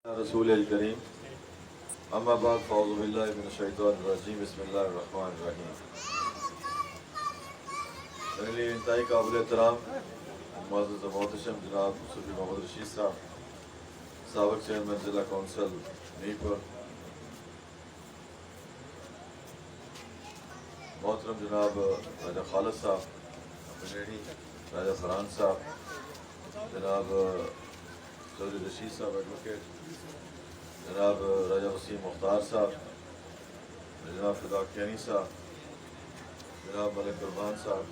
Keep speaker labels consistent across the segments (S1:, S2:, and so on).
S1: رسول الکریم اما بعد فاعوذ باللہ من الشیطان الرجیم بسم اللہ الرحمن الرحیم۔ میرے لیے انتہائی قابل احترام معزز و محتشم جناب صوفی محمد رشید صاحب، سابق چیئرمین ضلع کونسل نیپور، محترم جناب راجہ خالد صاحب راجہ فرحان صاحب، جناب چودھری رشید صاحب ایڈوکیٹ، جناب راجہ وسیم مختار صاحب، جناب فدا کینی صاحب، جناب ملک قربان صاحب،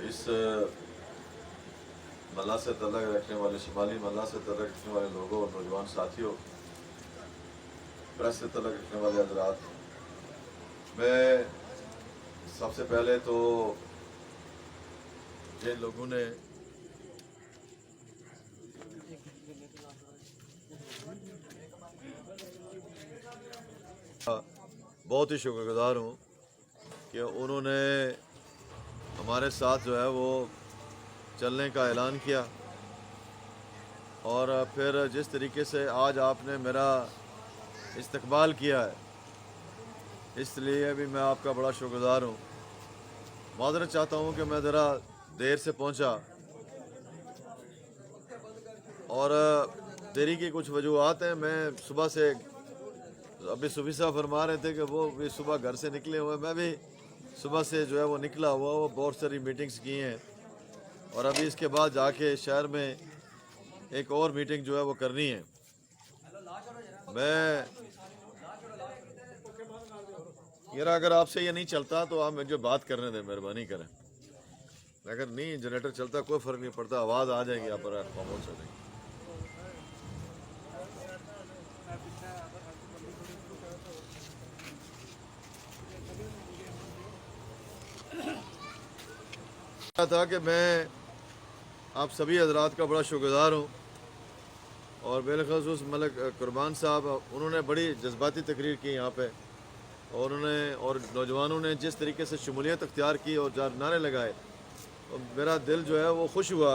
S1: اس ملا سے تعلق رکھنے والے شمالی ملا سے تعلق رکھنے والے لوگوں اور نوجوان ساتھیوں، پریس سے تعلق رکھنے والے حضرات، میں سب سے پہلے تو جن لوگوں نے بہت ہی شکر گزار ہوں کہ انہوں نے ہمارے ساتھ جو ہے وہ چلنے کا اعلان کیا، اور پھر جس طریقے سے آج آپ نے میرا استقبال کیا ہے، اس لیے بھی میں آپ کا بڑا شکر گزار ہوں۔ معذرت چاہتا ہوں کہ میں ذرا دیر سے پہنچا، اور دیری کی کچھ وجوہات ہیں۔ میں صبح سے ابھی صوفی صاحب فرما رہے تھے کہ وہ بھی صبح گھر سے نکلے ہوئے، میں بھی صبح سے جو ہے وہ نکلا ہوا، وہ بہت ساری میٹنگز کی ہیں، اور ابھی اس کے بعد جا کے شہر میں ایک اور میٹنگ جو ہے وہ کرنی ہے۔ میں اگر آپ سے یہ نہیں چلتا تو آپ مجھے بات کرنے دیں، مہربانی کریں۔ اگر نہیں جنریٹر چلتا کوئی فرق نہیں پڑتا، آواز آ جائے گی، آپ پر خاموش ہو جائے گی۔ تھا کہ میں آپ سبھی حضرات کا بڑا شکر گزار ہوں، اور بالخصوص ملک قربان صاحب، انہوں نے بڑی جذباتی تقریر کی یہاں پہ، اور اور نوجوانوں نے جس طریقے سے شمولیت اختیار کی اور نعرے لگائے، میرا دل جو ہے وہ خوش ہوا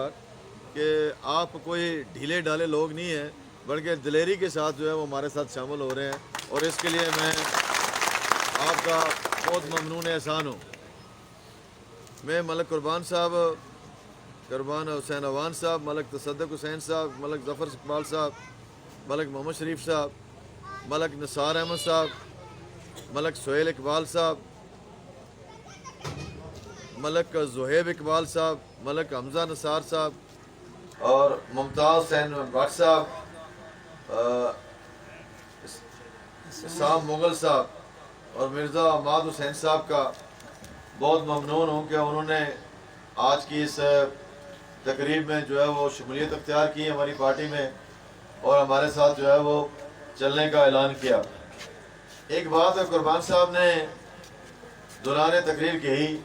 S1: کہ آپ کوئی ڈھیلے ڈھالے لوگ نہیں ہیں، بلکہ دلیری کے ساتھ جو ہے وہ ہمارے ساتھ شامل ہو رہے ہیں، اور اس کے لیے میں آپ کا بہت ممنون احسان ہوں۔ میں ملک قربان صاحب، قربان حسین اوان صاحب، ملک تصدق حسین صاحب، ملک ظفر اقبال صاحب، ملک محمد شریف صاحب، ملک نثار احمد صاحب، ملک سہیل اقبال صاحب، ملک زہیب اقبال صاحب، ملک حمزہ نثار صاحب، اور ممتاز حسین بٹ صاحب، اسام مغل صاحب، اور مرزا عماد حسین صاحب کا بہت ممنون ہوں کہ انہوں نے آج کی اس تقریب میں جو ہے وہ شمولیت اختیار کی ہماری پارٹی میں، اور ہمارے ساتھ جو ہے وہ چلنے کا اعلان کیا۔ ایک بات ہے، قربان صاحب نے دوران تقریر کہی،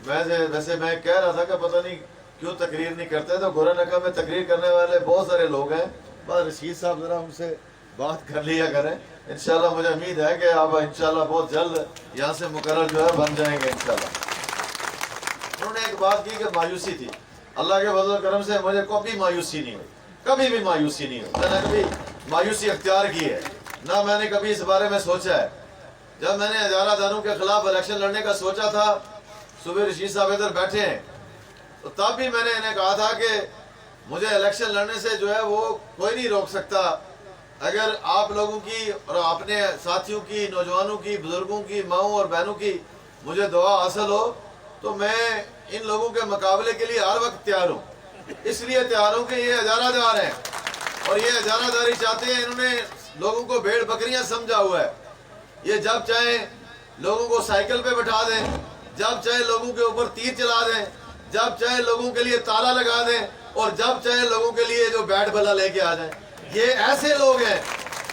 S1: ویسے میں کہہ رہا تھا کہ پتہ نہیں کیوں تقریر نہیں کرتے، تو گورا نکا میں تقریر کرنے والے بہت سارے لوگ ہیں، بس رشید صاحب ذرا ان سے بات کر لیا کریں۔ انشاءاللہ مجھے امید ہے کہ آپ انشاءاللہ بہت جلد یہاں سے مقرر جو ہے بن جائیں گے انشاءاللہ۔ انہوں نے ایک بات کی کہ مایوسی تھی، اللہ کے فضل و کرم سے مجھے کبھی مایوسی نہیں ہوئی، کبھی بھی مایوسی نہیں ہوئی، میں نے کبھی مایوسی اختیار کی ہے، نہ میں نے کبھی اس بارے میں سوچا ہے۔ جب میں نے ہزارہ دانوں کے خلاف الیکشن لڑنے کا سوچا تھا، صبح رشید صاحب ادھر بیٹھے ہیں، تو تب بھی میں نے انہیں کہا تھا کہ مجھے الیکشن لڑنے سے جو ہے وہ کوئی نہیں روک سکتا، اگر آپ لوگوں کی اور اپنے ساتھیوں کی، نوجوانوں کی، بزرگوں کی، ماؤں اور بہنوں کی مجھے دعا حاصل ہو تو میں ان لوگوں کے مقابلے کے لیے ہر وقت تیار ہوں۔ اس لیے تیار ہوں کہ یہ ہزارہ دار ہیں، اور یہ ہزارہ داری چاہتے ہیں، انہوں نے لوگوں کو بھیڑ بکریاں سمجھا ہوا ہے۔ یہ جب چاہیں لوگوں کو سائیکل پہ بٹھا دیں، جب چاہیں لوگوں کے اوپر تیر چلا دیں، جب چاہیں لوگوں کے لیے تالا لگا دیں، اور جب چاہیں لوگوں کے لیے جو بیٹ بلا لے کے آ جائیں۔ یہ ایسے لوگ ہیں،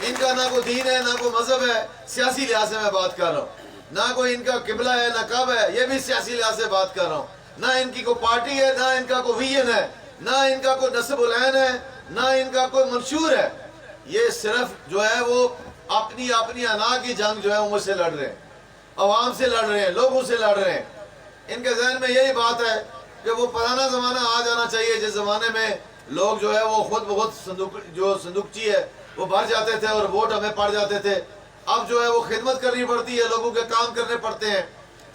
S1: ان کا نہ کوئی دین ہے، نہ کوئی مذہب ہے، سیاسی لحاظ سے میں بات کر رہا ہوں، نہ کوئی ان کا قبلہ ہے، نہ کعبہ ہے، یہ بھی سیاسی لحاظ سے بات کر رہا ہوں، نہ ان کی کوئی پارٹی ہے، نہ ان کا کوئی ویژن ہے، نہ ان کا کوئی نسب العین ہے، نہ ان کا کوئی منشور ہے۔ یہ صرف جو ہے وہ اپنی انا کی جنگ جو ہے وہ مجھ سے لڑ رہے ہیں، عوام سے لڑ رہے ہیں، لوگوں سے لڑ رہے ہیں۔ ان کے ذہن میں یہی بات ہے کہ وہ پرانا زمانہ آ جانا چاہیے جس زمانے میں لوگ جو ہے وہ خود بخود صندوقچی ہے وہ بھر جاتے تھے اور ووٹ ہمیں پڑ جاتے تھے. اب جو ہے وہ خدمت کرنی پڑتی ہے, لوگوں کے کام کرنے پڑتے ہیں,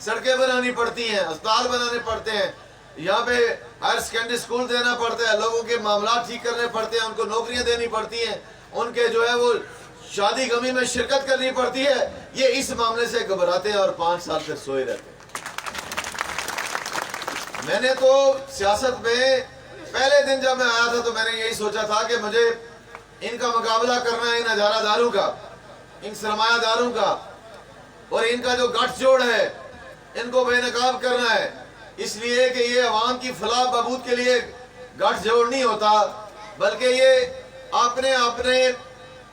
S1: سڑکیں بنانی پڑتی ہیں, اسپتال بنانے پڑتے ہیں, یہاں پہ ہائر سیکنڈری اسکول دینا پڑتا ہے, لوگوں کے معاملات ٹھیک کرنے پڑتے ہیں, ان کو نوکریاں دینی پڑتی ہیں, ان کے جو ہے وہ شادی غمی میں شرکت کرنی پڑتی ہے. یہ اس معاملے سے گھبراتے ہیں اور 5 سال تک سوئے رہتے ہیں. میں نے تو سیاست میں پہلے دن جب میں آیا تھا تو میں نے یہی سوچا تھا کہ مجھے ان کا مقابلہ کرنا ہے, ان اجارہ داروں کا, ان سرمایہ داروں کا, اور ان کا جو گٹھ جوڑ ہے ان کو بے نقاب کرنا ہے. اس لیے کہ یہ عوام کی فلاح بہبود کے لیے گٹھ جوڑ نہیں ہوتا, بلکہ یہ اپنے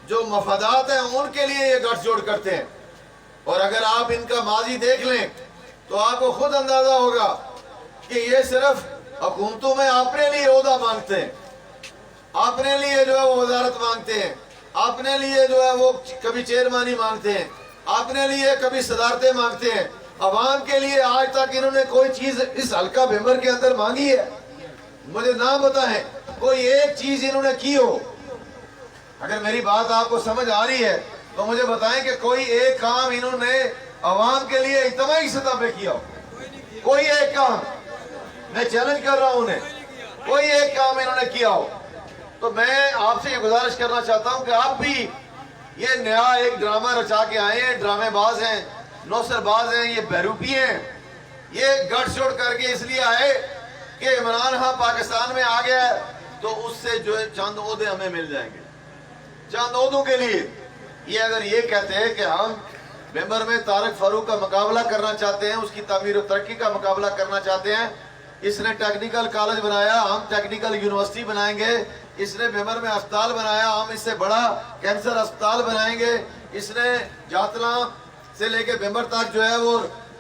S1: جو مفادات ہیں ان کے لیے یہ گٹھ جوڑ کرتے ہیں. اور اگر آپ ان کا ماضی دیکھ لیں تو آپ کو خود اندازہ ہوگا کہ یہ صرف حکومتوں میں اپنے لیے عہدہ مانگتے ہیں, اپنے لیے جو ہے وہ وزارت مانگتے ہیں, اپنے لیے جو ہے وہ کبھی چیئرمانی مانگتے ہیں, اپنے لیے کبھی صدارتیں مانگتے ہیں. عوام کے لیے آج تک انہوں نے کوئی چیز اس حلقہ بھمر کے اندر مانگی ہے؟ مجھے نام بتائیں کوئی ایک چیز انہوں نے کی ہو. اگر میری بات آپ کو سمجھ آ رہی ہے تو مجھے بتائیں کہ کوئی ایک کام انہوں نے عوام کے لیے اجتماعی سطح پہ کیا ہو. کوئی ایک کام, میں چیلنج کر رہا ہوں انہیں, کوئی ایک کام انہوں نے کیا ہو. تو میں آپ سے یہ گزارش کرنا چاہتا ہوں کہ آپ بھی یہ نیا ایک ڈرامہ رچا کے آئے ہیں, ڈرامے باز ہیں, نوسر باز ہیں, یہ بہروپی ہیں. یہ گٹھ جوڑ کر کے اس لیے آئے کہ عمران خان پاکستان میں آ گیا ہے تو اس سے جو ہے چند عہدے ہمیں مل جائیں گے. چند عہدوں کے لیے یہ اگر یہ کہتے ہیں کہ ہم ممبر میں طارق فاروق کا مقابلہ کرنا چاہتے ہیں, اس کی تعمیر و ترقی کا مقابلہ کرنا چاہتے ہیں, اس نے ٹیکنیکل کالج بنایا, ہم ٹیکنیکل یونیورسٹی بنائیں گے, اس نے ممبر میں اسپتال بنایا, ہم اس سے بڑا کینسر اسپتال بنائیں گے, اس نے جاتلاں سے لے کے ممبر تک جو ہے وہ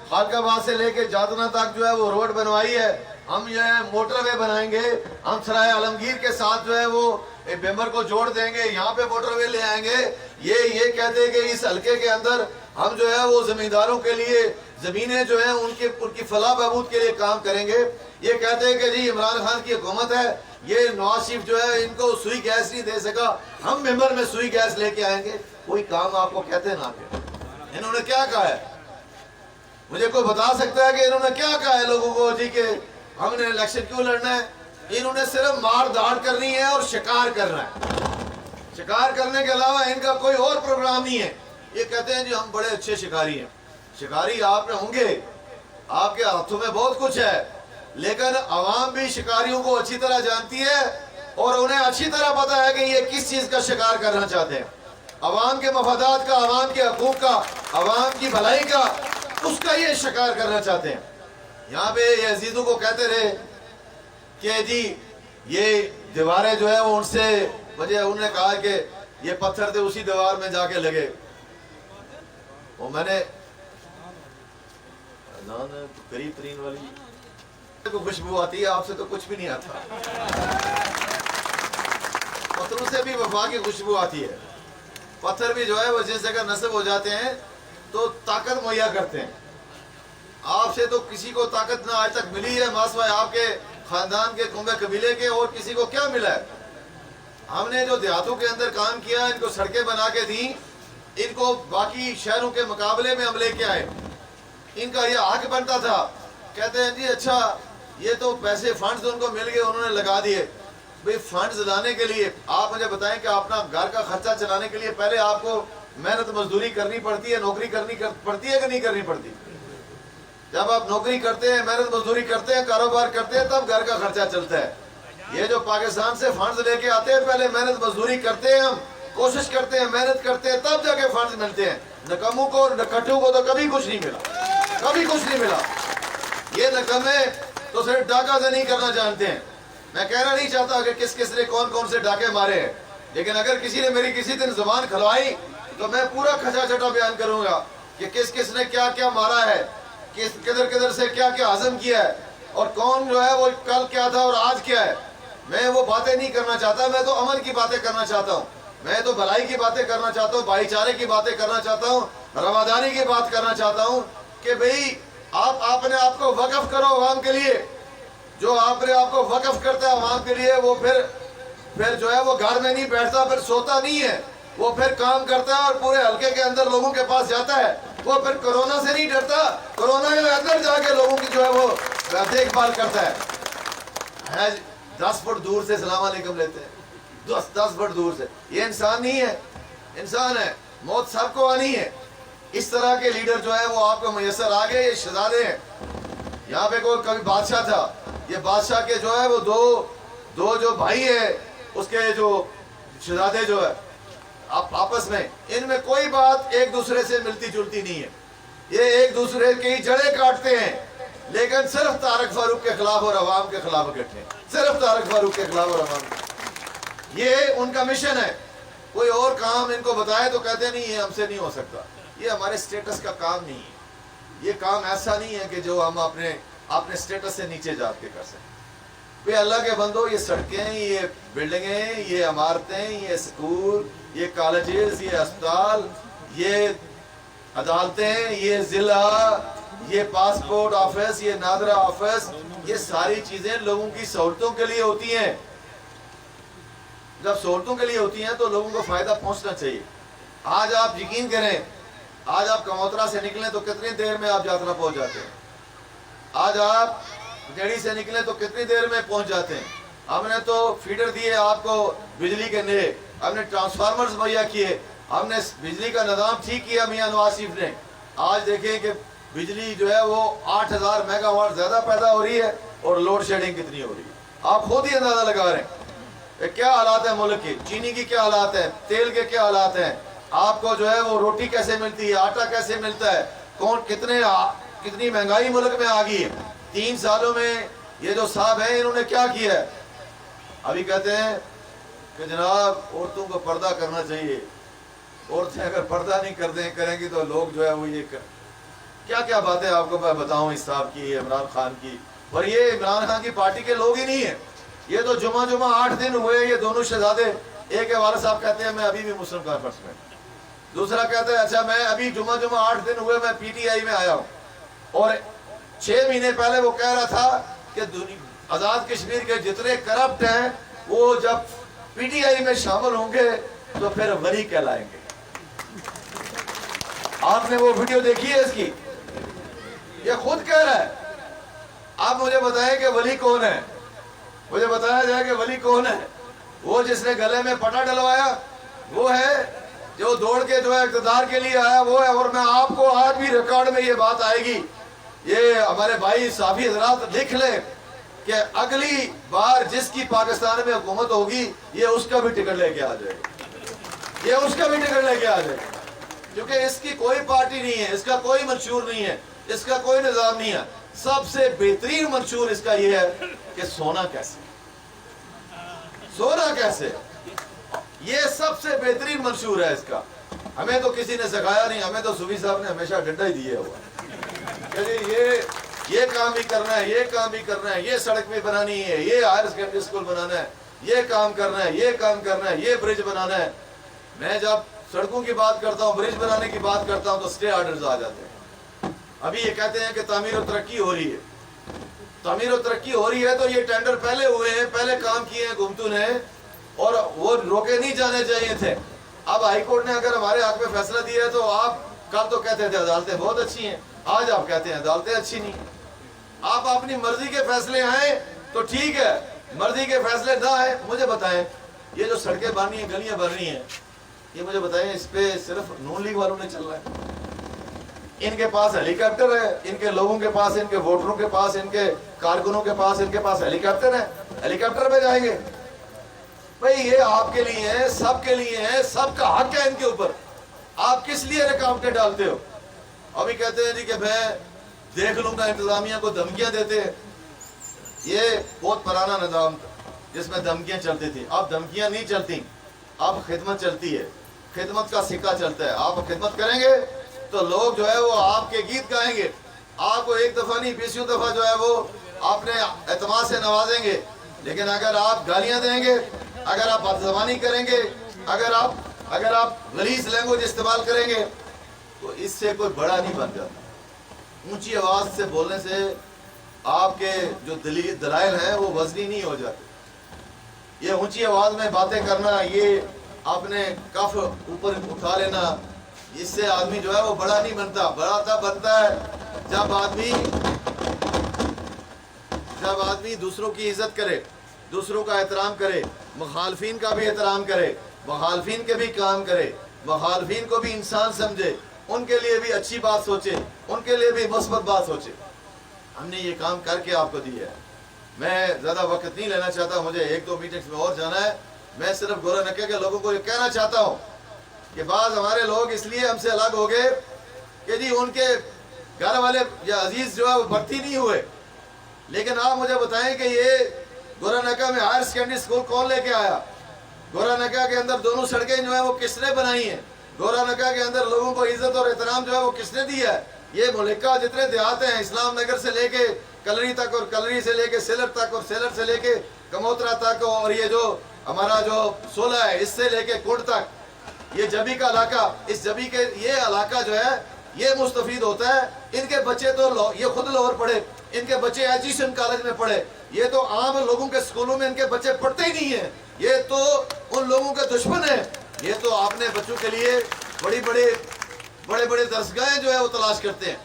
S1: خالق آباد سے لے کے جاتلاں تک جو ہے وہ روڈ بنوائی ہے, ہم جو ہے موٹر وے بنائیں گے, ہم سرائے عالمگیر کے ساتھ جو ہے وہ ممبر کو جوڑ دیں گے, یہاں پہ موٹر وے لے آئیں گے. یہ کہتے ہیں کہ اس حلقے کے اندر ہم جو ہے وہ زمینداروں کے لیے زمینیں جو ہیں ان کی فلاح بہبود کے لیے کام کریں گے. یہ کہتے ہیں کہ جی عمران خان کی حکومت ہے, یہ نواز شریف جو ہے ان کو سوئی گیس نہیں دے سکا, ہم ممبر میں سوئی گیس لے کے آئیں گے. کوئی کام آپ کو کہتے نہ کہ انہوں نے کیا کہا ہے؟ مجھے کوئی بتا سکتا ہے کہ انہوں نے کیا کہا ہے لوگوں کو جی کہ ہم نے الیکشن کیوں لڑنا ہے؟ انہوں نے صرف مار داڑ کرنی ہے اور شکار کرنا ہے. شکار کرنے کے علاوہ ان کا کوئی اور پروگرام نہیں ہے. یہ کہتے ہیں جی ہم بڑے اچھے شکاری ہیں. شکاری آپ میں ہوں گے, آپ کے ہاتھوں میں بہت کچھ ہے, لیکن عوام بھی شکاریوں کو اچھی طرح جانتی ہے اور انہیں اچھی طرح پتا ہے کہ یہ کس چیز کا شکار کرنا چاہتے ہیں. عوام کے مفادات کا, عوام کے حقوق کا, عوام کی بھلائی کا, اس کا یہ شکار کرنا چاہتے ہیں. یہاں پہ یہ عزیزوں کو کہتے رہے کہ جی یہ دیواریں جو ہے وہ ان سے وجہ, انہوں نے کہا کہ یہ پتھر تھے اسی دیوار میں جا کے لگے. وہ میں نے قریب ترین والی کو خوشبو آتی ہے, آپ سے تو کچھ بھی نہیں آتا. پتھروں سے بھی وفا کی خوشبو آتی ہے. پتھر بھی جو ہے وہ جس جگہ نصب ہو جاتے ہیں تو طاقت مہیا کرتے ہیں. آپ سے تو کسی کو طاقت نہ آج تک ملی ہے ماسوائے آپ کے خاندان کے کنبے قبیلے کے, اور کسی کو کیا ملا ہے؟ ہم نے جو دیہاتوں کے اندر کام کیا, ان کو سڑکیں بنا کے دیں, ان کو باقی شہروں کے مقابلے میں ہم لے کے آئے. ان کا یہ حق بنتا تھا. کہتے ہیں جی اچھا یہ تو پیسے فنڈز ان کو مل گئے, انہوں نے لگا دیے. بھئی فنڈز لانے کے لیے آپ مجھے بتائیں کہ اپنا گھر کا خرچہ چلانے کے لیے پہلے آپ کو محنت مزدوری کرنی پڑتی ہے, نوکری کرنی پڑتی ہے کہ نہیں کرنی پڑتی؟ جب آپ نوکری کرتے ہیں, محنت مزدوری کرتے ہیں, کاروبار کرتے ہیں, تب گھر کا خرچہ چلتا ہے. یہ جو پاکستان سے فنڈز لے کے آتے ہیں, پہلے محنت مزدوری کرتے ہیں, ہم کوشش کرتے ہیں, محنت کرتے ہیں, تب جا کے فنڈز ملتے ہیں. نکموں کو, نکٹوں کو تو کبھی کچھ نہیں ملا, کبھی کچھ نہیں ملا. یہ نکمے تو صرف ڈاکہ سے نہیں کرنا جانتے ہیں. میں کہنا نہیں چاہتا کہ کس کس نے کون کون سے ڈاکے مارے ہیں, لیکن اگر کسی نے میری کسی دن زبان کھلوائی تو میں پورا کھچا چٹا بیان کروں گا کہ کس کس نے کیا کیا مارا ہے, کدھر کدھر سے کیا کیا عزم کیا ہے, اور کون جو ہے وہ کل کیا تھا اور آج کیا ہے. میں وہ باتیں نہیں کرنا چاہتا, میں تو امن کی باتیں کرنا چاہتا ہوں, میں تو بھلائی کی باتیں کرنا چاہتا ہوں, بھائی چارے کی باتیں کرنا چاہتا ہوں, رواداری کی بات کرنا چاہتا ہوں کہ بھئی آپ نے آپ کو وقف کرو عوام کے لیے. جو آپ نے آپ کو وقف کرتا ہے عوام کے لیے, وہ پھر پھر جو ہے وہ گھر میں نہیں بیٹھتا، پھر سوتا نہیں ہے، وہ پھر کام کرتا ہے اور پورے حلقے کے اندر لوگوں کے پاس جاتا ہے، وہ پھر کورونا سے نہیں ڈرتا، کورونا کے اندر جا کے لوگوں کی جو ہے وہ دیکھ بھال کرتا ہے 10 فٹ دور سے السلام علیکم لیتے ہیں، 10 فٹ دور سے۔ یہ انسان نہیں ہے، انسان ہے، موت سب کو آنی ہے۔ اس طرح کے لیڈر جو ہے وہ آپ کو میسر آ گئے، یہ شہزادے ہیں۔ یہاں پہ کوئی کبھی بادشاہ تھا، یہ بادشاہ کے جو ہے وہ دو جو بھائی ہیں، اس کے جو شہزادے جو ہے آپس میں، ان میں کوئی بات ایک دوسرے سے ملتی جلتی نہیں ہے، یہ ایک دوسرے کی جڑیں کاٹتے ہیں، لیکن صرف طارق فاروق کے خلاف اور عوام کے خلاف اکٹھے ہیں، صرف طارق فاروق کے خلاف اور عوام، یہ ان کا مشن ہے۔ کوئی اور کام ان کو بتائے تو کہتے نہیں یہ ہم سے نہیں ہو سکتا، یہ ہمارے سٹیٹس کا کام نہیں ہے، یہ کام ایسا نہیں ہے کہ جو ہم اپنے سٹیٹس سے نیچے جا کے کر سکیں۔ بے اللہ کے بندو، یہ سڑکیں، یہ بلڈنگیں، یہ عمارتیں، یہ سکول، یہ کالجز، یہ اسپتال، یہ عدالتیں، یہ ضلع، یہ پاسپورٹ آفس، یہ نادرہ آفس، یہ ساری چیزیں لوگوں کی سہولتوں کے لیے ہوتی ہیں۔ جب سہولتوں کے لیے ہوتی ہیں تو لوگوں کو فائدہ پہنچنا چاہیے۔ آج آپ یقین کریں، آج آپ کموترا سے نکلیں تو کتنی دیر میں آپ جاترا پہنچ جاتے ہیں، آج آپ جڑی سے نکلیں تو کتنی دیر میں پہنچ جاتے ہیں۔ ہم نے تو فیڈر دیے آپ کو بجلی کے نئے، ہم نے ٹرانسفارمرز مہیا کیے، ہم نے بجلی کا نظام ٹھیک کیا میاں نواز شریف نے۔ آج دیکھیں کہ بجلی جو ہے وہ 8000 میگا واٹ زیادہ پیدا ہو رہی ہے اور لوڈ شیڈنگ کتنی ہو رہی ہے، آپ خود ہی اندازہ لگا رہے ہیں کیا حالات ہیں ملک کی، چینی کی کیا حالات ہیں، تیل کے کیا حالات ہیں، آپ کو جو ہے وہ روٹی کیسے ملتی ہے، آٹا کیسے ملتا ہے، کتنی مہنگائی ملک میں آ گئی ہے۔ 3 سالوں میں یہ جو صاحب ہیں انہوں نے کیا کیا ہے؟ ابھی کہتے ہیں کہ جناب عورتوں کو پردہ کرنا چاہیے، عورتیں اگر پردہ نہیں کریں گی تو لوگ جو ہے وہ یہ کیا باتیں آپ کو میں بتاؤں اس صاحب کی، عمران خان کی۔ اور یہ عمران خان کی پارٹی کے لوگ ہی نہیں ہیں، یہ تو جمعہ 8 دن ہوئے یہ دونوں شہزادے، ایک کے والد صاحب کہتے ہیں میں ابھی بھی مسلم کانفرنس میں، دوسرا کہتا ہے اچھا میں ابھی جمعہ 8 دن ہوئے میں پی ٹی آئی میں آیا ہوں، اور 6 مہینے پہلے وہ کہہ رہا تھا کہ آزاد کشمیر کے جتنے کرپٹ ہیں وہ جب پی ٹی آئی میں شامل ہوں گے تو پھر ولی کہلائیں گے۔ آپ نے وہ ویڈیو دیکھی ہے اس کی؟ یہ خود کہہ رہا ہے۔ آپ مجھے بتائیں کہ ولی کون ہے، مجھے بتایا جائے کہ ولی کون ہے؟ وہ جس نے گلے میں پٹا ڈلوایا وہ ہے، جو دوڑ کے جو ہے اقتدار کے لیے آیا وہ ہے۔ اور میں آپ کو آج بھی ریکارڈ میں یہ بات آئے گی، یہ ہمارے بھائی صحافی حضرات لکھ لیں کہ اگلی بار جس کی پاکستان میں حکومت ہوگی یہ اس کا بھی ٹکٹ لے کے آ جائے گا، یہ اس کا بھی ٹکٹ لے کے آ جائے گا، کیونکہ اس کی کوئی پارٹی نہیں ہے، اس کا کوئی منشور نہیں ہے، اس کا کوئی نظام نہیں ہے۔ سب سے بہترین منشور اس کا یہ ہے کہ سونا کیسے، سونا کیسے، یہ سب سے بہترین منشور ہے اس کا۔ ہمیں تو کسی نے سکھایا نہیں، ہمیں تو صوفی صاحب نے ہمیشہ ڈنڈا ہی دیا ہوا کہ یہ کام بھی کرنا ہے، یہ کام بھی کرنا ہے، یہ سڑک بھی بنانی ہے، یہ ہائر سیکنڈری اسکول بنانا ہے، یہ کام کرنا ہے، یہ کام کرنا ہے، یہ برج بنانا ہے۔ میں جب سڑکوں کی بات کرتا ہوں، برج بنانے کی بات کرتا ہوں تو سٹے آرڈرز آ جاتے ہیں۔ ابھی یہ کہتے ہیں کہ تعمیر و ترقی ہو رہی ہے، تعمیر و ترقی ہو رہی ہے تو یہ ٹینڈر پہلے ہوئے ہیں، پہلے کام کیے ہیں گھومتو نے، اور وہ روکے نہیں جانے چاہیے تھے۔ اب ہائی کورٹ نے اگر ہمارے حق میں فیصلہ دیا ہے تو آپ کل تو کہتے تھے عدالتیں بہت اچھی ہیں، آج آپ کہتے ہیں عدالتیں اچھی نہیں۔ آپ اپنی مرضی کے فیصلے آئیں تو ٹھیک ہے، مرضی کے فیصلے نہ آئیں۔ مجھے بتائیں یہ جو سڑکیں بن رہی ہیں، گلیاں بن رہی ہیں، یہ مجھے بتائیں اس پہ صرف نون لیگ والوں نے چل رہا ہے؟ ان کے پاس ہیلی کاپٹر ہے، ان کے لوگوں کے پاس، ان کے ووٹروں کے پاس، ان کے کارکنوں کے پاس، ان کے پاس ہیلی کاپٹر ہے، ہیلی کاپٹر پہ جائیں گے؟ بھئی یہ آپ کے لیے ہے، سب کے لیے ہے، سب کا حق ہے ان کے اوپر، آپ کس لیے رکاوٹیں ڈالتے ہو؟ ابھی کہتے ہیں جی کہ میں دیکھ لوں گا، انتظامیہ کو دھمکیاں دیتے ہیں۔ یہ بہت پرانا نظام تھا جس میں دھمکیاں چلتی تھی، اب دھمکیاں نہیں چلتی، اب خدمت چلتی ہے، خدمت کا سکہ چلتا ہے۔ آپ خدمت کریں گے تو لوگ جو ہے وہ آپ کے گیت گائیں گے، آپ کو ایک دفعہ نہیں 20 دفعہ جو ہے وہ اپنے اعتماد سے نوازیں گے۔ لیکن اگر آپ گالیاں دیں گے، اگر آپ بدزبانی کریں گے، اگر آپ غلیظ لینگویج استعمال کریں گے تو اس سے کوئی بڑا نہیں بن جاتا۔ اونچی آواز سے بولنے سے آپ کے جو دلائل ہیں وہ وزنی نہیں ہو جاتے۔ یہ اونچی آواز میں باتیں کرنا، یہ اپنے کف اوپر اٹھا لینا، اس سے آدمی جو ہے وہ بڑا نہیں بنتا. بڑا تب بنتا ہے جب آدمی دوسروں کی عزت کرے، دوسروں کا احترام کرے، مخالفین کا بھی احترام کرے، مخالفین کے بھی کام کرے، مخالفین کو بھی انسان سمجھے، ان کے لیے بھی اچھی بات سوچے، ان کے لیے بھی مثبت بات سوچے. ہم نے یہ کام کر کے آپ کو دیا ہے. میں زیادہ وقت نہیں لینا چاہتا، مجھے 1-2 میٹنگز میں اور جانا ہے. میں صرف گورا نکے کے لوگوں کو یہ کہنا چاہتا ہوں کہ بعض ہمارے لوگ اس لیے ہم سے الگ ہو گئے کہ جی ان کے گھر والے یا عزیز جو ہے وہ بھرتی نہیں ہوئے. لیکن آپ مجھے بتائیں کہ یہ گورا نکا میں ہائر سیکنڈری اسکول کون لے کے آیا؟ گورا نکا کے اندر دونوں سڑکیں جو ہیں وہ کس نے بنائی ہیں؟ گورا نکا کے اندر لوگوں کو عزت اور احترام جو ہے وہ کس نے دیا ہے؟ یہ ملکہ جتنے دیہات ہیں، اسلام نگر سے لے کے کلری تک، اور کلری سے لے کے سیلر تک، اور سیلر سے لے کے کموترا تک، اور یہ جو ہمارا جو سولہ ہے اس سے لے کے کنڈ تک، یہ جبی کا علاقہ، اس جبی کے یہ علاقہ جو ہے یہ مستفید ہوتا ہے. ان کے بچے تو یہ خود لاہور پڑھے، ان کے بچے ایجوکیشن کالج میں پڑھے. یہ تو عام لوگوں کے سکولوں میں ان کے بچے پڑھتے ہی نہیں ہیں. یہ تو ان لوگوں کے دشمن ہیں. یہ تو اپنے بچوں کے لیے بڑے بڑے درسگاہیں جو ہے وہ تلاش کرتے ہیں.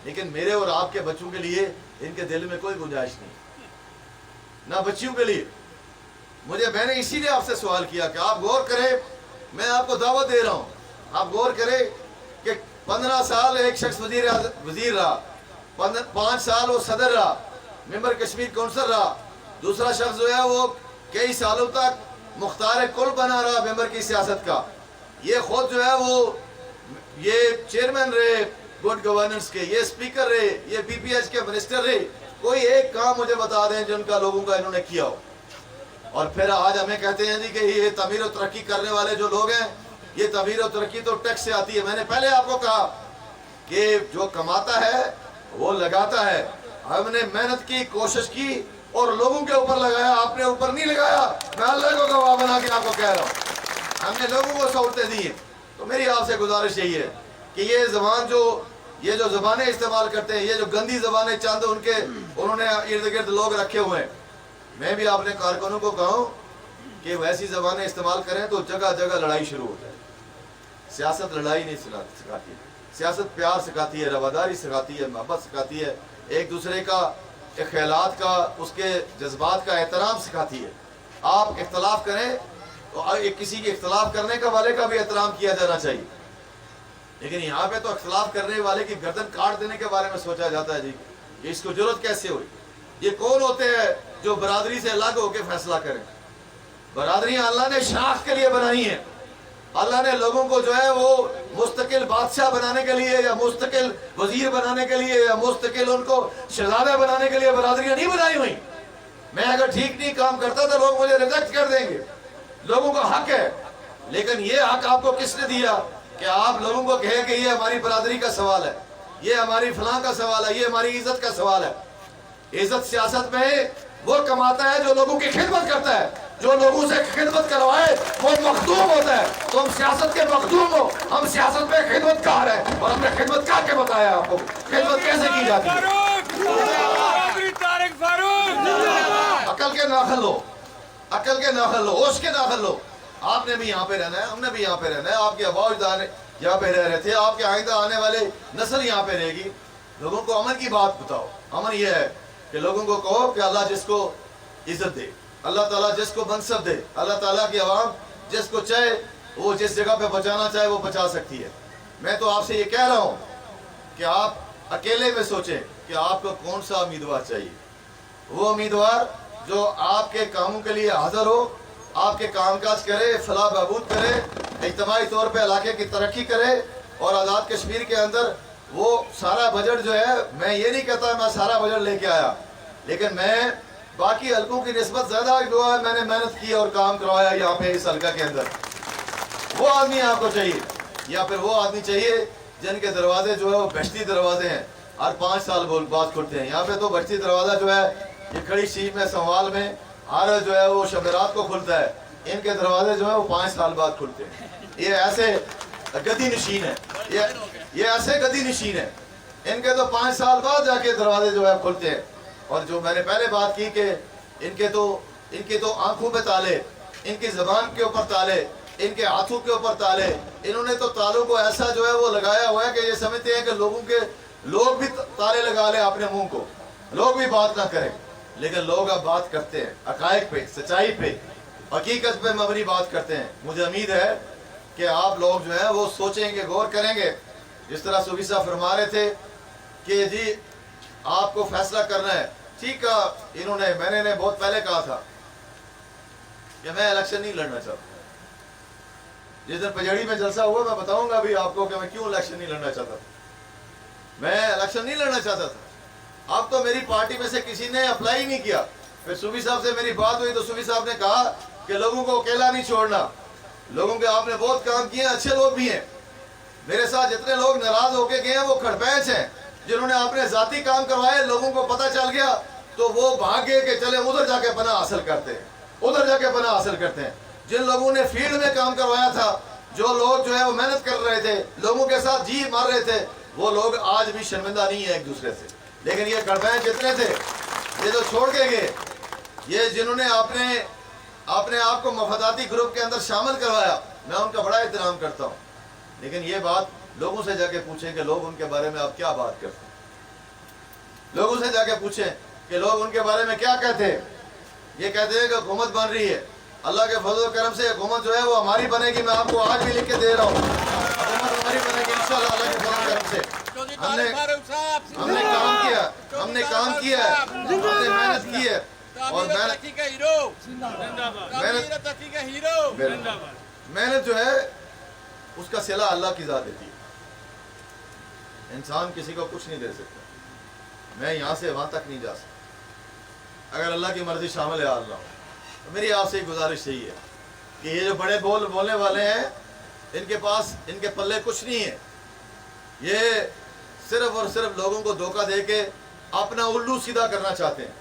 S1: لیکن میرے اور آپ کے بچوں کے لیے ان کے دل میں کوئی گنجائش نہیں، نہ بچیوں کے لیے. میں نے اسی لیے آپ سے سوال کیا کہ آپ غور کریں. میں آپ کو دعوت دے رہا ہوں، آپ غور کریں کہ 15 سال ایک شخص وزیر رہا، 5 سال وہ صدر رہا، ممبر کشمیر کونسل رہا. دوسرا شخص جو ہے وہ کئی سالوں تک مختار کل بنا رہا ممبر کی سیاست کا. یہ خود جو ہے وہ یہ چیئرمین رہے گڈ گورننس کے، یہ سپیکر رہے، یہ بی پی ایچ کے منسٹر رہے. کوئی ایک کام مجھے بتا دیں جن کا لوگوں کا انہوں نے کیا ہو. اور پھر آج ہمیں کہتے ہیں جی کہ یہ تعمیر و ترقی کرنے والے جو لوگ ہیں، یہ تعمیر و ترقی تو ٹیکس سے آتی ہے. میں نے پہلے آپ کو کہا کہ جو کماتا ہے وہ لگاتا ہے. ہم نے محنت کی، کوشش کی اور لوگوں کے اوپر لگایا، آپ نے اوپر نہیں لگایا. میں اللہ کو گواہ بنا کے آپ کو کہہ رہا ہوں، ہم نے لوگوں کو سہولتیں دی ہیں. تو میری آپ سے گزارش یہی ہے کہ یہ جو زبانیں استعمال کرتے ہیں، یہ جو گندی زبانیں چاند انہوں نے ارد گرد لوگ رکھے ہوئے ہیں. میں بھی اپنے کارکنوں کو کہوں کہ ویسی زبانیں استعمال کریں تو جگہ جگہ لڑائی شروع ہو جائے. سیاست لڑائی نہیں سکھاتی، سیاست پیار سکھاتی ہے، رواداری سکھاتی ہے، محبت سکھاتی ہے، ایک دوسرے کا خیالات کا، اس کے جذبات کا احترام سکھاتی ہے. آپ اختلاف کریں تو کسی کے اختلاف کرنے کا والے کا بھی احترام کیا جانا چاہیے. لیکن یہاں پہ تو اختلاف کرنے والے کی گردن کاٹ دینے کے بارے میں سوچا جاتا ہے. جی کہ اس کو ضرورت کیسے ہوئی؟ یہ کون ہوتے ہیں جو برادری سے الگ ہو کے فیصلہ کریں؟ برادریاں اللہ نے شناخت کے لیے بنائی ہیں. اللہ نے لوگوں کو جو ہے وہ مستقل بادشاہ بنانے کے لیے یا مستقل وزیر بنانے کے لیے یا مستقل ان کو شہزادہ بنانے کے لیے برادریاں نہیں بنائی ہوئی. میں اگر ٹھیک نہیں کام کرتا تو لوگ مجھے ریجیکٹ کر دیں گے. لوگوں کا حق ہے، لیکن یہ حق آپ کو کس نے دیا کہ آپ لوگوں کو کہیں کہ یہ ہماری برادری کا سوال ہے، یہ ہماری فلاں کا سوال ہے، یہ ہماری عزت کا سوال ہے. عزت سیاست میں وہ کماتا ہے جو لوگوں کی خدمت کرتا ہے. جو لوگوں سے خدمت کروائے وہ مخدوم ہوتا ہے. تم سیاست کے مخدوم ہو، ہم سیاست میں خدمت کار ہیں، اور ہم نے خدمت کر کے بتایا آپ کو خدمت کیسے کی جاتی ہے. عقل کے ناخل ہو، عقل کے ناخل ہو، ہوش کے ناخل ہو. آپ نے بھی یہاں پہ رہنا ہے، ہم نے بھی یہاں پہ رہنا ہے. آپ کے آباء و اجداد یہاں پہ رہ رہے تھے، آپ کے آئندہ آنے والے نسل یہاں پہ رہے گی. لوگوں کو امن کی بات بتاؤ. امن یہ ہے کہ لوگوں کو کہو کہ اللہ جس کو عزت دے، اللہ تعالیٰ جس کو منصب دے، اللہ تعالیٰ کی عوام جس کو چاہے وہ جس جگہ پہ بچانا چاہے وہ بچا سکتی ہے. میں تو آپ سے یہ کہہ رہا ہوں کہ آپ اکیلے میں سوچیں کہ آپ کو کون سا امیدوار چاہیے. وہ امیدوار جو آپ کے کاموں کے لیے حاضر ہو، آپ کے کام کاج کرے، فلاح بہبود کرے، اجتماعی طور پہ علاقے کی ترقی کرے. اور آزاد کشمیر کے اندر وہ سارا بجٹ جو ہے، میں یہ نہیں کہتا میں سارا بجٹ لے کے آیا، لیکن میں باقی حلقوں کی نسبت زیادہ جو ہے میں نے محنت کی اور کام کروایا یہاں پہ اس حلقہ کے اندر. وہ آدمی آپ کو چاہیے، یا پھر وہ آدمی چاہیے جن کے دروازے جو ہے وہ بہشتی دروازے ہیں، ہر 5 سال بعد کھلتے ہیں. یہاں پہ تو بہشتی دروازہ جو ہے یہ کھڑی شیف میں سنوال میں ہر جو ہے وہ شب رات کو کھلتا ہے. ان کے دروازے جو ہے وہ 5 سال بعد کھلتے ہیں. یہ ایسے گدی نشین ہے، یہ ایسے گدی نشین ہے. ان کے تو 5 سال بعد جا کے دروازے جو ہے کھلتے ہیں. اور جو میں نے پہلے بات کی کہ ان کے تو ان کی تو آنکھوں پہ تالے، ان کی زبان کے اوپر تالے، ان کے ہاتھوں کے اوپر تالے، انہوں نے تو تالوں کو ایسا جو ہے وہ لگایا ہوا ہے کہ یہ سمجھتے ہیں کہ لوگ بھی تالے لگا لیں اپنے منہ کو، لوگ بھی بات نہ کریں۔ لیکن لوگ اب بات کرتے ہیں حقائق پہ، سچائی پہ، حقیقت پہ مبنی بات کرتے ہیں۔ مجھے امید ہے کہ آپ لوگ جو ہے وہ سوچیں گے، غور کریں گے۔ جس طرح صوفی صاحب فرما رہے تھے کہ جی آپ کو فیصلہ کرنا ہے، ٹھیک ہے، میں نے بہت پہلے کہا تھا کہ میں الیکشن نہیں لڑنا چاہتا۔ جس دن پجڑی میں جلسہ ہوا میں بتاؤں گا بھی آپ کو کہ میں کیوں الیکشن نہیں لڑنا چاہتا تھا۔ میں الیکشن نہیں لڑنا چاہتا تھا، اب تو میری پارٹی میں سے کسی نے اپلائی نہیں کیا۔ پھر صوفی صاحب سے میری بات ہوئی تو صوفی صاحب نے کہا کہ لوگوں کو اکیلا نہیں چھوڑنا، لوگوں کے آپ نے بہت کام کیے ہیں، اچھے لوگ بھی ہیں، میرے ساتھ جتنے لوگ ناراض ہو کے گئے ہیں وہ کھڑپینچ ہیں، جنہوں نے اپنے ذاتی کام کروائے، لوگوں کو پتہ چل گیا تو وہ بھاگے کہ چلے ادھر جا کے پناہ حاصل کرتے ہیں، ادھر جا کے پناہ حاصل کرتے ہیں۔ جن لوگوں نے فیلڈ میں کام کروایا تھا، جو لوگ جو ہے وہ محنت کر رہے تھے، لوگوں کے ساتھ جی مار رہے تھے، وہ لوگ آج بھی شرمندہ نہیں ہیں ایک دوسرے سے۔ لیکن یہ کھڑپینچ جتنے تھے، یہ جو چھوڑ کے گئے، یہ جنہوں نے اپنے آپ کو مفاداتی گروپ کے اندر شامل کروایا، میں ان کا بڑا احترام کرتا ہوں۔ لیکن یہ بات لوگوں سے جا کے پوچھیں کہ لوگ ان کے بارے میں آپ کیا بات کرتے ہیں، لوگوں سے جا کے پوچھیں کہ لوگ ان کے بارے میں کیا کہتے ہیں۔ یہ کہتے ہیں کہ حکومت بن رہی ہے، اللہ کے فضل و کرم سے حکومت جو ہے وہ ہماری بنے گی۔ میں آپ کو آج بھی لکھ کے دے رہا ہوں، حکومت ہماری بنے گی انشاءاللہ اللہ کے فضل و کرم سے۔ ہم نے کام کیا، ہم نے محنت کی ہے، اور محنت جو ہے اس کا صلہ اللہ کی ذات دیتی ہے، انسان کسی کو کچھ نہیں دے سکتا۔ میں یہاں سے وہاں تک نہیں جا سکتا، اگر اللہ کی مرضی شامل ہے اللہ، تو میری آپ سے گزارش یہی ہے کہ یہ جو بڑے بولنے والے ہیں، ان کے پلے کچھ نہیں ہے، یہ صرف اور صرف لوگوں کو دھوکہ دے کے اپنا الو سیدھا کرنا چاہتے ہیں،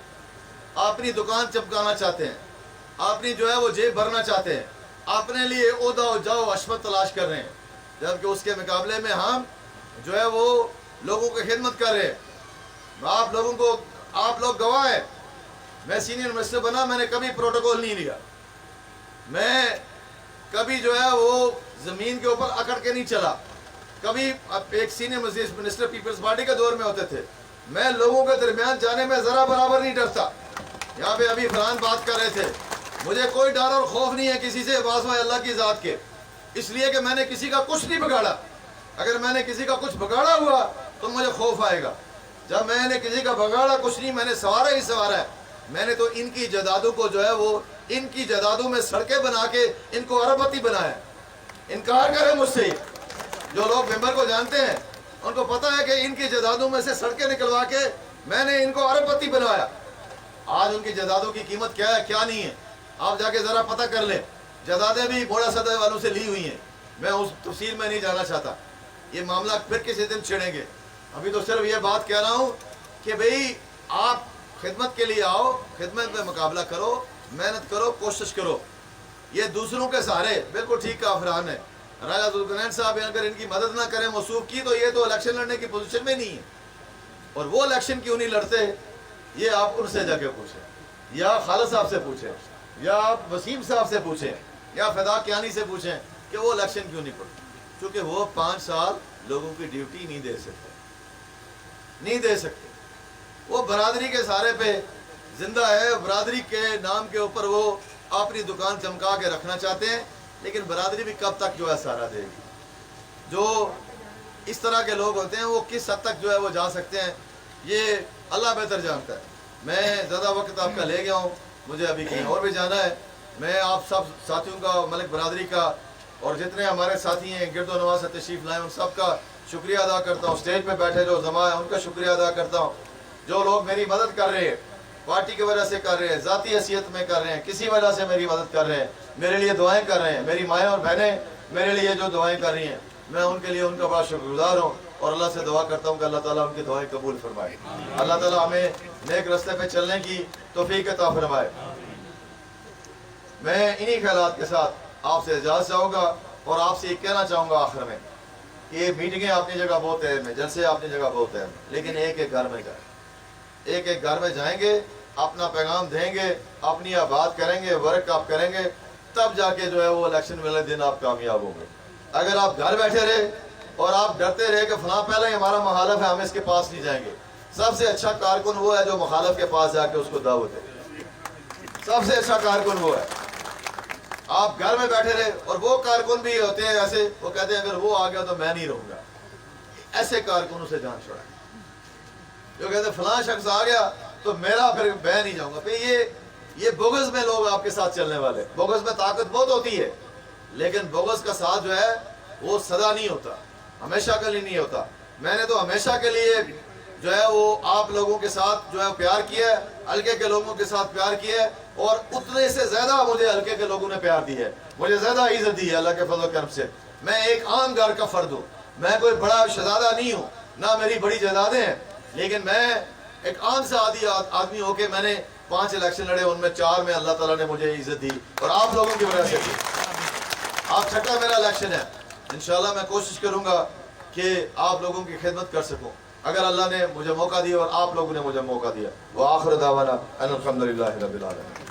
S1: اپنی دکان چمکانا چاہتے ہیں، اپنی جو ہے وہ جیب بھرنا چاہتے ہیں، اپنے لیے عہدہ و جاؤ عشمت تلاش کر رہے ہیں، جبکہ اس کے مقابلے میں ہم جو ہے وہ لوگوں کی خدمت کر رہے ہیں۔ آپ لوگ گواہ ہیں، میں سینئر منسٹر بنا، میں نے کبھی پروٹوکول نہیں لیا، میں کبھی جو ہے وہ زمین کے اوپر اکڑ کے نہیں چلا، کبھی ایک سینئر منسٹر پیپلز پارٹی کے دور میں ہوتے تھے، میں لوگوں کے درمیان جانے میں ذرا برابر نہیں ڈرتا۔ یہاں پہ ابھی فرحان بات کر رہے تھے، مجھے کوئی ڈر اور خوف نہیں ہے کسی سے واسطہ اللہ کی ذات کے، اس لیے کہ میں نے کسی کا کچھ نہیں بگاڑا۔ اگر میں نے کسی کا کچھ بگاڑا ہوا تو مجھے خوف آئے گا، جب میں نے کسی کا بگاڑا کچھ نہیں، میں نے سوارا ہی سوارا ہے۔ میں نے تو ان کی جائیدادوں کو جو ہے وہ ان کی جائیدادوں میں سڑکیں بنا کے ان کو اربپتی بنایا۔ انکار کریں مجھ سے، جو لوگ ممبر کو جانتے ہیں ان کو پتہ ہے کہ ان کی جائیدادوں میں سے سڑکیں نکلوا کے میں نے ان کو اربپتی بنوایا۔ آج ان کی جائیدادوں کی قیمت کیا ہے کیا نہیں ہے، آپ جا کے ذرا پتہ کر لیں۔ جائیدادیں بھی بوڑھا سدے والوں سے لی ہوئی ہیں، میں اس تفصیل میں نہیں جانا چاہتا، یہ معاملہ پھر کسی دن چھڑیں گے۔ ابھی تو صرف یہ بات کہہ رہا ہوں کہ بھئی آپ خدمت کے لیے آؤ، خدمت میں مقابلہ کرو، محنت کرو، کوشش کرو۔ یہ دوسروں کے سہارے بالکل ٹھیک کہا فرحان ہے، راجہ ذوالقرنین صاحب اگر ان کی مدد نہ کریں موصوف کی تو یہ تو الیکشن لڑنے کی پوزیشن میں نہیں ہے، اور وہ الیکشن کیوں نہیں لڑتے یہ آپ ان سے جا کے پوچھیں، یا خالد صاحب سے پوچھیں، یا آپ وسیم صاحب سے پوچھیں، یا فدا کیانی سے پوچھیں کہ وہ الیکشن کیوں نہیں پڑتے، کیونکہ وہ 5 سال لوگوں کی ڈیوٹی نہیں دے سکتے۔ وہ برادری کے سہارے پہ زندہ ہے، برادری کے نام کے اوپر وہ اپنی دکان چمکا کے رکھنا چاہتے ہیں، لیکن برادری بھی کب تک جو ہے سہارا دے گی؟ جو اس طرح کے لوگ ہوتے ہیں وہ کس حد تک جو ہے وہ جا سکتے ہیں، یہ اللہ بہتر جانتا ہے۔ میں زیادہ وقت آپ کا لے گیا ہوں، مجھے ابھی کہیں اور بھی جانا ہے۔ میں آپ سب ساتھیوں کا، ملک برادری کا، اور جتنے ہمارے ساتھی ہیں گرد و نواز سے تشریف لائے، ان سب کا شکریہ ادا کرتا ہوں۔ اسٹیج پہ بیٹھے جو زماں ہیں ان کا شکریہ ادا کرتا ہوں۔ جو لوگ میری مدد کر رہے ہیں، پارٹی کی وجہ سے کر رہے ہیں، ذاتی حیثیت میں کر رہے ہیں، کسی وجہ سے میری مدد کر رہے ہیں، میرے لیے دعائیں کر رہے ہیں، میری مائیں اور بہنیں میرے لیے جو دعائیں کر رہی ہیں، میں ان کے لیے ان کا بڑا شکر گزار ہوں، اور اللہ سے دعا کرتا ہوں کہ اللہ تعالیٰ ان کی دعائیں قبول فرمائے، اللہ تعالیٰ ہمیں نیک راستے پہ چلنے کی توفیق عطا فرمائے۔ میں انہی خیالات کے ساتھ آپ سے اجازت چاہوں گا، اور آپ سے یہ کہنا چاہوں گا آخر میں کہ یہ میٹنگیں اپنی جگہ بہت اہم ہیں، جلسے اپنی جگہ بہت اہم ہیں، لیکن ایک ایک گھر میں جائیں، ایک ایک گھر میں جائیں گے، اپنا پیغام دیں گے، اپنی آپ بات کریں گے، ورک آپ کریں گے، تب جا کے جو ہے وہ الیکشن والے دن آپ کامیاب ہوں گے۔ اگر آپ گھر بیٹھے رہے اور آپ ڈرتے رہے کہ فلاں پہلے ہی ہمارا مخالف ہے، ہم اس کے پاس نہیں جائیں گے، سب سے اچھا کارکن وہ ہے جو مخالف کے پاس جا کے اس کو دعوت دے۔ سب سے اچھا کارکن وہ ہے۔ آپ گھر میں بیٹھے رہے، اور وہ کارکن بھی ہوتے ہیں ایسے، وہ کہتے ہیں اگر وہ آ گیا تو میں نہیں رہوں گا، ایسے کارکنوں سے جان چھوڑائیں جو کہتے ہیں فلاں شخص آ گیا تو میرا پھر میں نہیں جاؤں گا۔ پھر یہ بغض میں لوگ آپ کے ساتھ چلنے والے، بغض میں طاقت بہت ہوتی ہے، لیکن بغض کا ساتھ جو ہے وہ سدا نہیں ہوتا، ہمیشہ کے لیے نہیں ہوتا۔ میں نے تو ہمیشہ کے لیے جو ہے وہ آپ لوگوں کے ساتھ جو ہے پیار کیا ہے، حلقے کے لوگوں کے ساتھ پیار کیا ہے، اور اتنے سے زیادہ مجھے حلقے کے لوگوں نے پیار دی ہے، مجھے زیادہ عزت دی ہے اللہ کے فضل و کرم سے۔ میں ایک عام گھر کا فرد ہوں، میں کوئی بڑا شہزادہ نہیں ہوں، نہ میری بڑی جائیدادیں ہیں، لیکن میں ایک عام سے عادی آدمی ہو کے میں نے 5 الیکشن لڑے، ان میں 4 میں اللہ تعالیٰ نے مجھے عزت دی، اور آپ لوگوں کی وجہ سے دی۔ آپ چھٹا میرا الیکشن ہے، انشاءاللہ میں کوشش کروں گا کہ آپ لوگوں کی خدمت کر سکوں، اگر اللہ نے مجھے موقع دیا اور آپ لوگوں نے مجھے موقع دیا۔ وآخر دعوانا ان الحمدللہ رب العالمین۔